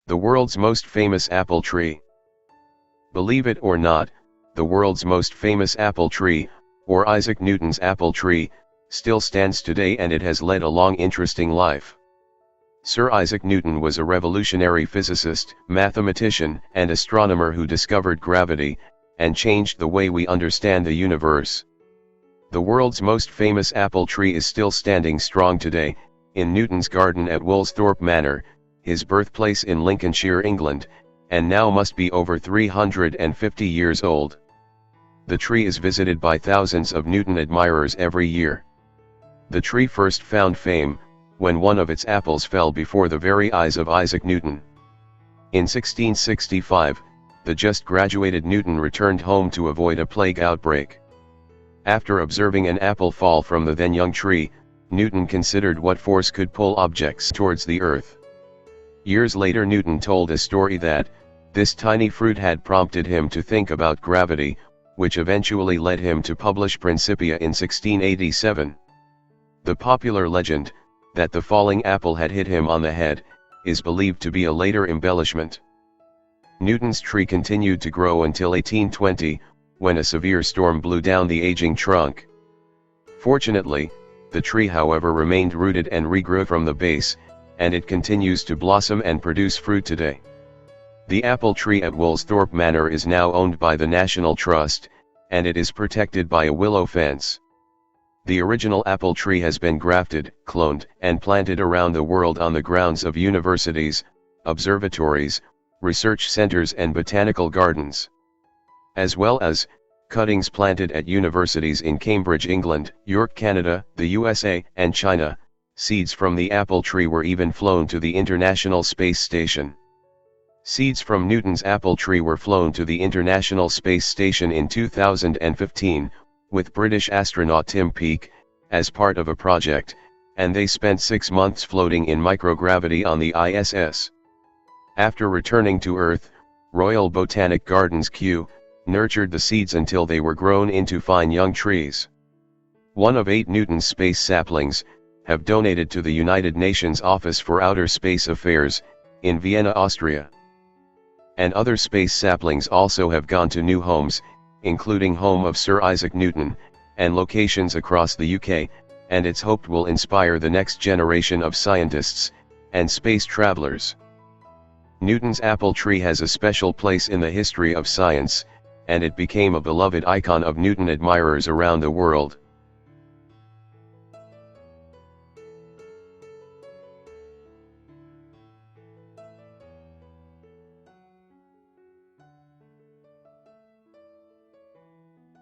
The world's most famous apple tree. Believe it or not, the world's most famous apple tree, or Isaac Newton's apple tree, still stands today, and it has led a long interesting life. Sir Isaac Newton was a revolutionary physicist, mathematician, and astronomer who discovered gravity, and changed the way we understand the universe. The world's most famous apple tree is still standing strong today, in Newton's garden at Woolsthorpe Manor, his birthplace in Lincolnshire, England, and now must be over 350 years old. The tree is visited by thousands of Newton admirers every year. The tree first found fame when one of its apples fell before the very eyes of Isaac Newton. In 1665, the just graduated Newton returned home to avoid a plague outbreak. After observing an apple fall from the then young tree, Newton considered what force could pull objects towards the earth. Years later, Newton told a story that this tiny fruit had prompted him to think about gravity, which eventually led him to publish Principia in 1687. The popular legend, that the falling apple had hit him on the head, is believed to be a later embellishment. Newton's tree continued to grow until 1820, when a severe storm blew down the aging trunk. Fortunately, the tree, however, remained rooted and regrew from the base, and it continues to blossom and produce fruit today. The apple tree at Woolsthorpe Manor is now owned by the National Trust, and it is protected by a willow fence. The original apple tree has been grafted, cloned, and planted around the world on the grounds of universities, observatories, research centers, and botanical gardens, as well as cuttings planted at universities in Cambridge, England, York, Canada, the USA, and China. Seeds from the apple tree were even flown to the International Space Station. Seeds from Newton's apple tree were flown to the International Space Station in 2015, with British astronaut Tim Peake, as part of a project, and they spent 6 months floating in microgravity on the ISS. After returning to Earth, Royal Botanic Gardens Kew nurtured the seeds until they were grown into fine young trees. One of 8 Newton's space saplings have donated to the United Nations Office for Outer Space Affairs, in Vienna, Austria. And other space saplings also have gone to new homes, including home of Sir Isaac Newton, and locations across the UK, and it's hoped will inspire the next generation of scientists and space travelers. Newton's apple tree has a special place in the history of science, and it became a beloved icon of Newton admirers around the world.